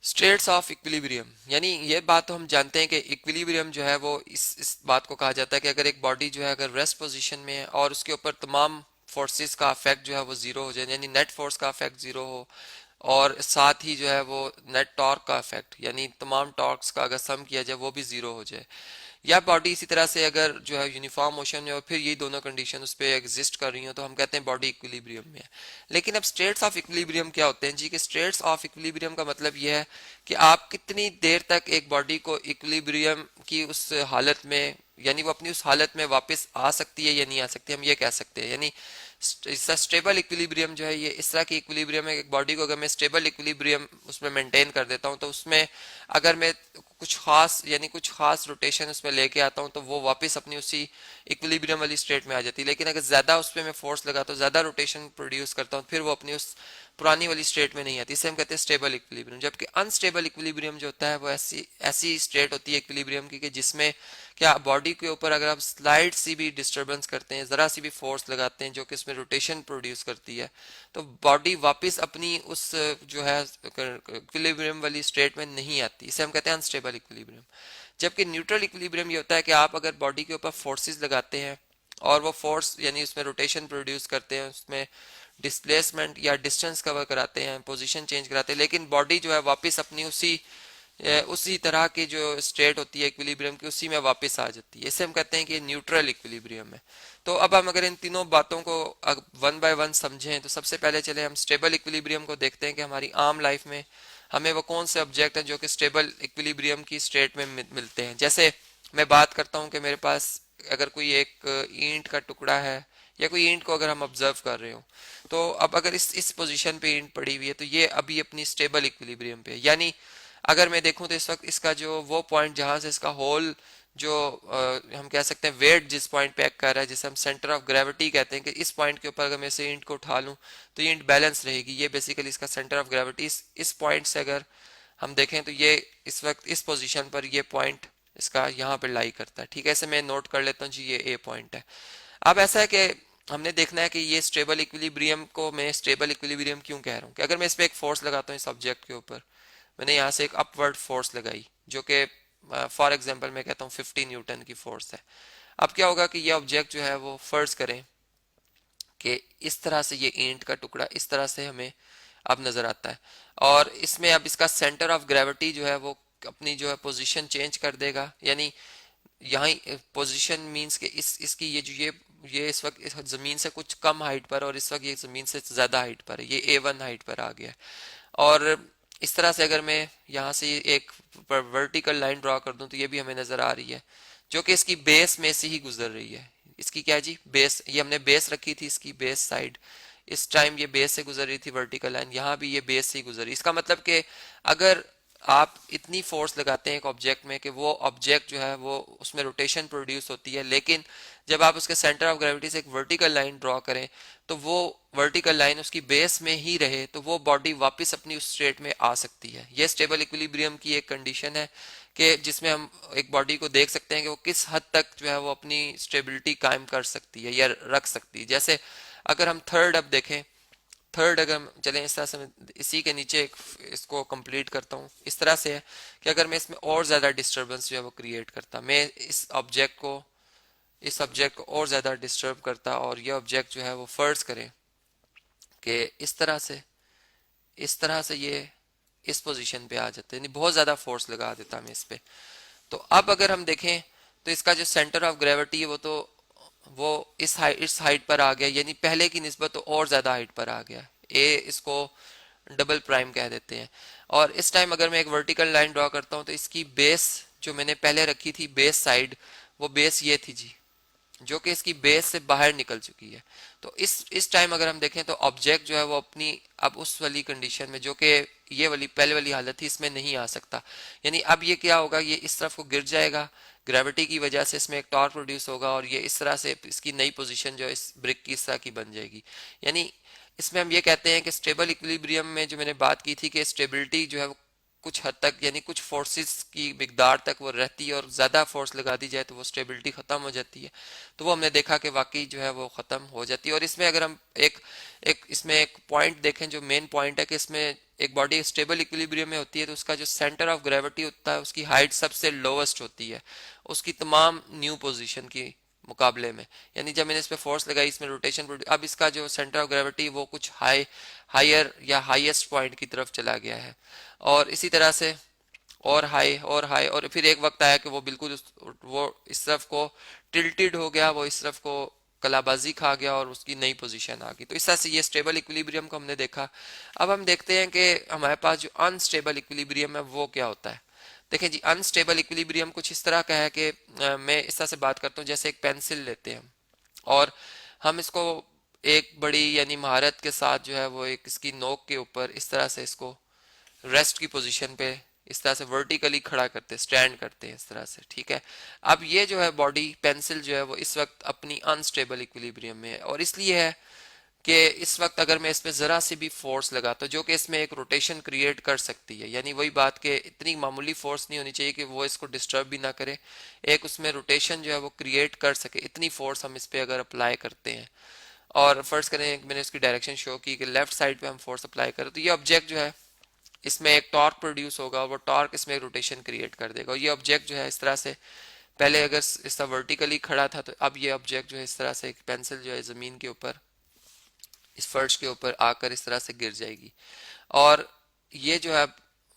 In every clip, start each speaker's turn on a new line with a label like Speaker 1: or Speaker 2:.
Speaker 1: States of equilibrium, यानी ये बात तो हम जानते हैं कि इक्विलिब्रियम जो है वो इस बात को कहा जाता है कि अगर एक बॉडी जो है अगर रेस्ट पोजीशन में है और उसके ऊपर तमाम फोर्सेस का इफेक्ट जो है वो जीरो हो जाए, यानी नेट फोर्स का इफेक्ट जीरो हो, और साथ ही जो है वो नेट टॉर्क का इफेक्ट यानी तमाम टॉर्क्स का अगर सम किया जाए वो भी जीरो हो जाए, या बॉडी इसी तरह से अगर जो है यूनिफॉर्म मोशन में और फिर ये दोनों कंडीशन उस पर एग्जिस्ट कर रही हो, तो हम कहते हैं बॉडी इक्विलिब्रियम में है। लेकिन अब स्टेट्स ऑफ इक्विलिब्रियम क्या होते हैं जी? कि स्टेट्स ऑफ इक्विलिब्रियम का मतलब यह है कि आप कितनी देर तक एक बॉडी को इक्विलिब्रियम की उस हालत में, यानी वो अपनी उस हालत में वापस आ सकती है या नहीं आ सकती, हम ये कह सकते हैं। यानी इसका स्टेबल इक्विलिब्रियम जो है ये इस तरह की इक्विलिब्रियम है, एक बॉडी को अगर मैं स्टेबल इक्विलिब्रियम उसमें मेंटेन कर देता हूँ, तो उसमें अगर मैं कुछ खास यानी कुछ खास रोटेशन उसमें लेके आता हूँ तो वो वापस अपनी उसी इक्विलिब्रियम वाली स्टेट में आ जाती है। लेकिन अगर ज़्यादा उस पर मैं फोर्स लगाता हूँ, ज़्यादा रोटेशन प्रोड्यूस करता हूँ, फिर वो अपनी उस पुरानी वाली स्टेट में नहीं आती। इसे हम कहते हैं स्टेबल इक्विलिब्रियम। जबकि अनस्टेबल इक्विलिब्रियम जो होता है वो ऐसी ऐसी स्टेट होती है इक्विलिब्रियम की कि जिसमें क्या बॉडी के ऊपर अगर आप स्लाइड सी भी डिस्टरबेंस करते हैं, ज़रा सी भी फोर्स लगाते हैं जो कि इसमें रोटेशन प्रोड्यूस करती है, तो बॉडी वापस अपनी उस जो है इक्विलिब्रियम वाली स्टेट में नहीं आती। इसे हम कहते हैं अनस्टेबल इक्विलिब्रियम। जबकि न्यूट्रल इक्विलिब्रियम ये होता है कि आप अगर बॉडी के ऊपर फोर्सेस लगाते हैं और वो फोर्स यानी उसमें रोटेशन प्रोड्यूस करते हैं, उसमें डिस्प्लेसमेंट या डिस्टेंस कवर कराते हैं, पोजीशन चेंज कराते हैं, लेकिन बॉडी जो है वापस अपनी उसी तरह की जो स्टेट होती है इक्विलिब्रियम की उसी में वापस आ जाती है। इसे हम कहते हैं कि न्यूट्रल इक्विलिब्रियम है। तो अब हम अगर इन तीनों बातों को वन बाय वन समझें, तो सबसे पहले चले हम स्टेबल इक्विलिब्रियम को देखते हैं कि हमारी आम लाइफ में हमें वो कौन से ऑब्जेक्ट हैं जो कि स्टेबल इक्विलिब्रियम की स्टेट में मिलते हैं। जैसे मैं बात करता हूँ कि मेरे पास अगर कोई एक ईंट का टुकड़ा है, या कोई ईंट को अगर हम ऑब्जर्व कर रहे हो, तो अब अगर इस पोजीशन पे ईंट पड़ी हुई है तो ये अभी अपनी स्टेबल इक्विलिब्रियम पे है। यानी अगर मैं देखूं तो इस वक्त इसका जो वो पॉइंट जहां से इसका होल जो हम कह सकते हैं वेट जिस पॉइंट पे एक्ट कर रहा है, जिसे हम सेंटर ऑफ ग्रेविटी कहते हैं, कि इस पॉइंट के ऊपर अगर मैं इसे ईंट को उठा लूं तो ये ईंट बैलेंस रहेगी। ये बेसिकली इसका सेंटर ऑफ ग्रेविटी इस पॉइंट से अगर हम देखें तो ये इस वक्त इस पोजीशन पर ये पॉइंट इसका यहाँ पर लाई करता है। ठीक है, ऐसे मैं नोट कर लेता हूँ जी, ये ए पॉइंट है। अब ऐसा है कि हमने देखना है कि ये स्टेबल इक्विलिब्रियम को मैं स्टेबल इक्विलिब्रियम क्यों कह रहा हूँ, कि अगर मैं इस पर एक फोर्स लगाता हूँ इस ऑब्जेक्ट के ऊपर, मैंने यहाँ से एक अपवर्ड फोर्स लगाई जो कि फॉर एग्जांपल मैं कहता हूँ 50 न्यूटन की फोर्स है। अब क्या होगा कि ये ऑब्जेक्ट जो है वो फर्ज करें कि इस तरह से ये ईंट का टुकड़ा इस तरह से हमें अब नजर आता है, और इसमें अब इसका सेंटर ऑफ ग्रेविटी जो है वो अपनी जो है पोजीशन चेंज कर देगा। यानी यहाँ पोजीशन मींस के इसकी ये जो ये इस वक्त इस जमीन से कुछ कम हाइट पर और इस वक्त ये जमीन से ज्यादा हाइट पर है, ये A1 हाइट पर आ गया है। और इस तरह से अगर मैं यहाँ से एक वर्टिकल लाइन ड्रॉ कर दूं तो ये भी हमें नजर आ रही है, जो कि इसकी बेस में से ही गुजर रही है। इसकी क्या जी, बेस, ये हमने बेस रखी थी, इसकी बेस साइड इस टाइम ये बेस से गुजर रही थी वर्टिकल लाइन, यहाँ भी ये बेस से ही गुजर रही। इसका मतलब कि अगर आप इतनी फोर्स लगाते हैं एक ऑब्जेक्ट में कि वो ऑब्जेक्ट जो है वो उसमें रोटेशन प्रोड्यूस होती है, लेकिन जब आप उसके सेंटर ऑफ ग्रेविटी से एक वर्टिकल लाइन ड्रॉ करें तो वो वर्टिकल लाइन उसकी बेस में ही रहे, तो वो बॉडी वापस अपनी उस स्टेट में आ सकती है। ये स्टेबल इक्विलिब्रियम की एक कंडीशन है कि जिसमें हम एक बॉडी को देख सकते हैं कि वो किस हद तक जो है वो अपनी स्टेबिलिटी कायम कर सकती है या रख सकती है। जैसे अगर हम थर्ड अब देखें, थर्ड अगर हम चलें इस तरह से, मैं इसी के नीचे इसको कंप्लीट करता हूँ। इस तरह से है कि अगर मैं इसमें और ज़्यादा डिस्टरबेंस जो है वो क्रिएट करता, मैं इस ऑब्जेक्ट को और ज़्यादा डिस्टर्ब करता, और ये ऑब्जेक्ट जो है वो फर्ज करें कि इस तरह से ये इस पोजीशन पे आ जाते हैं, यानी बहुत ज़्यादा फोर्स लगा देता मैं इस पे। तो अब अगर हम देखें तो इसका जो सेंटर ऑफ ग्रेविटी है वो इस हाइट पर आ गया, यानी पहले की निस्बत तो और ज़्यादा हाइट पर आ गया। ए इसको डबल प्राइम कह देते हैं। और इस टाइम अगर मैं एक वर्टिकल लाइन ड्रॉ करता हूँ तो इसकी बेस जो मैंने पहले रखी थी बेस साइड, वो बेस ये थी जी, जो कि इसकी बेस से बाहर निकल चुकी है। तो इस टाइम अगर हम देखें तो ऑब्जेक्ट जो है वो अपनी अब उस वाली कंडीशन में जो कि ये वाली पहले वाली हालत थी इसमें नहीं आ सकता। यानी अब ये क्या होगा, ये इस तरफ को गिर जाएगा, ग्रेविटी की वजह से इसमें एक टॉर्क प्रोड्यूस होगा, और ये इस तरह से इसकी नई पोजीशन जो है इस ब्रिक की इस तरह की बन जाएगी। यानी इसमें हम ये कहते हैं कि स्टेबल इक्विलिब्रियम में जो मैंने बात की थी कि स्टेबिलिटी जो है वो कुछ हद तक यानी कुछ फोर्सेस की मिकदार तक वो रहती है, और ज़्यादा फोर्स लगा दी जाए तो वो स्टेबिलिटी ख़त्म हो जाती है। तो वो हमने देखा कि वाकई जो है वो ख़त्म हो जाती है। और इसमें अगर हम एक एक इसमें एक पॉइंट देखें, जो मेन पॉइंट है कि इसमें एक बॉडी स्टेबल इक्विलिब्रियम में होती है तो उसका जो सेंटर ऑफ ग्रेविटी होता है उसकी हाइट सबसे लोवेस्ट होती है उसकी तमाम न्यू पोजीशन की मुकाबले में। यानी जब मैंने इस पे फोर्स लगाई, इसमें रोटेशन, अब इसका जो सेंटर ऑफ ग्रेविटी वो कुछ हायर या हाईएस्ट पॉइंट की तरफ चला गया है, और इसी तरह से और हाई और हाई, और फिर एक वक्त आया कि वो बिल्कुल वो इस तरफ को टिल्टेड हो गया, वो इस तरफ को कलाबाजी खा गया और उसकी नई पोजीशन आ गई। तो इस तरह से ये स्टेबल इक्विलिब्रियम को हमने देखा। अब हम देखते हैं कि हमारे पास जो अनस्टेबल इक्विलिब्रियम है वो क्या होता है। देखें जी, अनस्टेबल इक्विलिब्रियम कुछ इस तरह का है कि मैं इस तरह से बात करता हूँ, जैसे एक पेंसिल लेते हैं और हम इसको एक बड़ी यानी महारत के साथ जो है वो एक इसकी नोक के ऊपर इस तरह से इसको रेस्ट की पोजीशन पे इस तरह से वर्टिकली खड़ा करते हैं, स्टैंड करते हैं इस तरह से, ठीक है। अब ये जो है बॉडी पेंसिल जो है वो इस वक्त अपनी अनस्टेबल इक्विलिब्रियम में है, और इसलिए है कि इस वक्त अगर मैं इसमें ज़रा सी भी फोर्स लगाता हूँ जो कि इसमें एक रोटेशन क्रिएट कर सकती है, यानी वही बात कि इतनी मामूली फोर्स नहीं होनी चाहिए कि वो इसको डिस्टर्ब भी ना करे, एक उसमें रोटेशन जो है वो क्रिएट कर सके, इतनी फोर्स हम इस पर अगर अप्लाई करते हैं। और फर्स्ट करें, मैंने उसकी डायरेक्शन शो की कि लेफ्ट साइड पे हम फोर्स अप्लाई करें तो ये ऑब्जेक्ट जो है इसमें एक टॉर्क प्रोड्यूस होगा, वो टॉर्क इसमें रोटेशन क्रिएट कर देगा, और ये ऑब्जेक्ट जो है इस तरह से पहले अगर इस तरह वर्टिकली खड़ा था तो अब ये ऑब्जेक्ट जो है इस तरह से एक पेंसिल जो है ज़मीन के ऊपर इस फर्श के ऊपर आकर इस तरह से गिर जाएगी, और ये जो है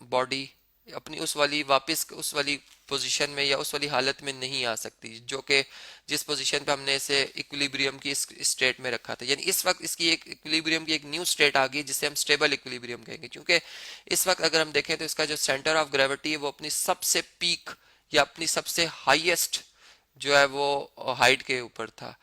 Speaker 1: बॉडी अपनी उस वाली वापस उस वाली पोजीशन में या उस वाली हालत में नहीं आ सकती जो कि जिस पोजीशन पे हमने इसे इक्विलिब्रियम की इस स्टेट में रखा था। यानी इस वक्त इसकी एक इक्विलिब्रियम की एक न्यू स्टेट आ गई जिसे हम स्टेबल इक्विलिब्रियम कहेंगे, क्योंकि इस वक्त अगर हम देखें तो इसका जो सेंटर ऑफ ग्रेविटी है वो अपनी सबसे पीक या अपनी सबसे हाईएस्ट जो है वो हाइट के ऊपर था,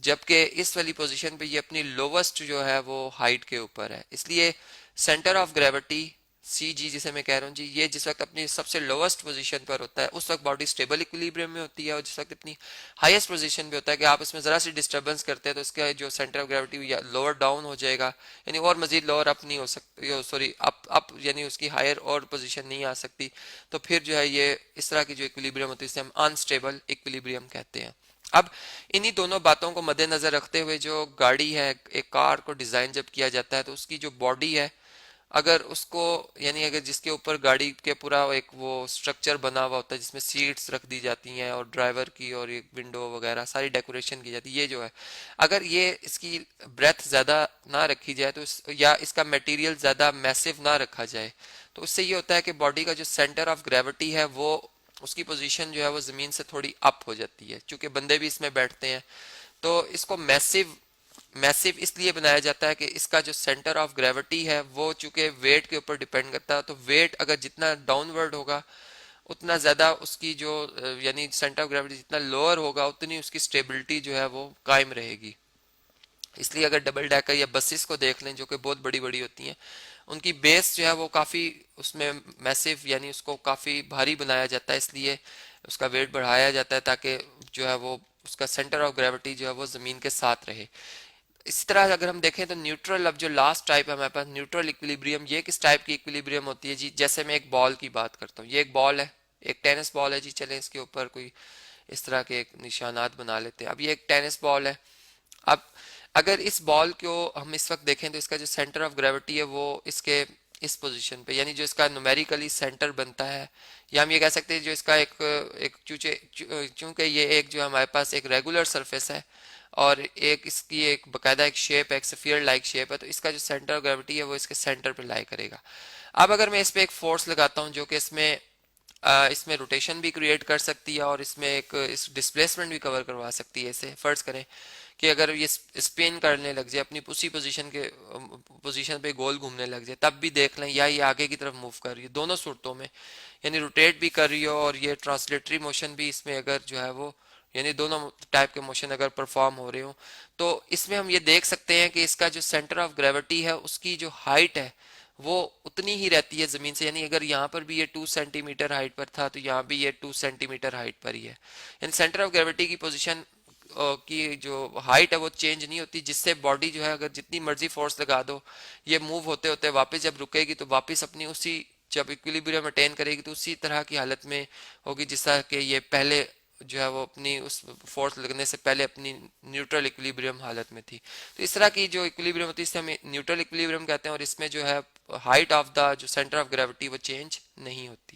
Speaker 1: जबकि इस वाली पोजीशन पे ये अपनी लोवेस्ट जो है वो हाइट के ऊपर है। इसलिए सेंटर ऑफ ग्रेविटी सी जी जिसे मैं कह रहा हूँ जी, ये जिस वक्त अपनी सबसे लोवेस्ट पोजीशन पर होता है उस वक्त बॉडी स्टेबल इक्विलिब्रियम में होती है, और जिस वक्त अपनी हाईएस्ट पोजीशन पे होता है कि आप इसमें ज़रा सी डिस्टर्बेंस करते हैं तो इसका जो सेंटर ऑफ ग्रेविटी या लोअर डाउन हो जाएगा, यानी और मजीद लोअर अप नहीं हो सकती, सॉरी अप यानी उसकी हायर और पोजीशन नहीं आ सकती। तो फिर जो है ये इस तरह की जो इक्विलिब्रियम होती है इसे हम अनस्टेबल इक्विलिब्रियम कहते हैं। अब इन्हीं दोनों बातों को मद्देनजर रखते हुए जो गाड़ी है, एक कार को डिजाइन जब किया जाता है तो उसकी जो बॉडी है अगर उसको यानी अगर जिसके ऊपर गाड़ी के पूरा एक वो स्ट्रक्चर बना हुआ होता है जिसमें सीट्स रख दी जाती हैं और ड्राइवर की और एक विंडो वगैरह सारी डेकोरेशन की जाती है, ये जो है अगर ये इसकी ब्रेथ ज़्यादा ना रखी जाए तो या इसका मटेरियल ज़्यादा मैसिव ना रखा जाए तो उससे ये होता है कि बॉडी का जो सेंटर ऑफ ग्रेविटी है वो उसकी पोजीशन जो है वो ज़मीन से थोड़ी अप हो जाती है, क्योंकि बंदे भी इसमें बैठते हैं। तो इसको मैसिव मैसिव इसलिए बनाया जाता है कि इसका जो सेंटर ऑफ ग्रेविटी है वो चूंकि वेट के ऊपर डिपेंड करता है, तो वेट अगर जितना डाउनवर्ड होगा उतना ज़्यादा उसकी जो यानी सेंटर ऑफ ग्रेविटी जितना लोअर होगा उतनी उसकी स्टेबिलिटी जो है वो कायम रहेगी। इसलिए अगर डबल डेकर या बसेस को देख लें जो कि बहुत बड़ी बड़ी होती हैं, उनकी बेस जो है वो काफ़ी उसमें मैसिव यानी उसको काफ़ी भारी बनाया जाता है, इसलिए उसका वेट बढ़ाया जाता है ताकि जो है वो उसका सेंटर ऑफ ग्रेविटी जो है वो ज़मीन के साथ रहे। इसी तरह अगर हम देखें तो न्यूट्रल, अब जो लास्ट टाइप है हमारे पास न्यूट्रल इक्विलिब्रियम, ये किस टाइप की इक्विलिब्रियम होती है जी। जैसे मैं एक बॉल की बात करता हूँ, ये एक बॉल है, एक टेनिस बॉल है जी, चलें इसके ऊपर कोई इस तरह के एक निशानात बना लेते हैं। अब ये एक टेनिस बॉल है। अब अगर इस बॉल को हम इस वक्त देखें तो इसका जो सेंटर ऑफ ग्रेविटी है वो इसके इस पोजीशन पे यानी जो इसका न्यूमेरिकली सेंटर बनता है, या हम ये कह सकते हैं जो इसका एक चूंकि ये एक जो हमारे पास एक रेगुलर सरफेस है और एक इसकी एक बकायदा एक शेप है, एक स्फीयर लाइक शेप है, तो इसका जो सेंटर ऑफ ग्रेविटी है वो इसके सेंटर पे लाई करेगा। अब अगर मैं इस पे एक फोर्स लगाता हूँ जो कि इसमें रोटेशन भी क्रिएट कर सकती है और इसमें एक इस डिस्प्लेसमेंट भी कवर करवा सकती है। इसे फर्ज करें कि अगर ये स्पिन करने लग जाए अपनी उसी पोजीशन पे गोल घूमने लग जाए तब भी देख लें, या ये आगे की तरफ मूव कर रही है, दोनों सूरतों में यानी रोटेट भी कर रही हो और ये ट्रांसलेटरी मोशन भी इसमें अगर जो है वो यानी दोनों टाइप के मोशन अगर परफॉर्म हो रहे हो तो इसमें हम ये देख सकते हैं कि इसका जो सेंटर ऑफ ग्रेविटी है उसकी जो हाइट है वो उतनी ही रहती है ज़मीन से, यानी अगर यहाँ पर भी ये 2 सेंटीमीटर हाइट पर था तो यहाँ भी ये 2 सेंटीमीटर हाइट पर ही है। यानी सेंटर ऑफ ग्रेविटी की पोजीशन की जो हाइट है वो चेंज नहीं होती, जिससे बॉडी जो है अगर जितनी मर्जी फोर्स लगा दो ये मूव होते होते वापस जब रुकेगी तो वापस अपनी उसी जब इक्विलिब्रियम अटेन करेगी तो उसी तरह की हालत में होगी जिस तरह के ये पहले जो है वो अपनी उस फोर्स लगने से पहले अपनी न्यूट्रल इक्विलिब्रियम हालत में थी। तो इस तरह की जो इक्विलिब्रियम होती है इसे हम न्यूट्रल इक्विलिब्रियम कहते हैं, और इसमें जो है हाइट ऑफ द जो सेंटर ऑफ ग्रेविटी वो चेंज नहीं होती।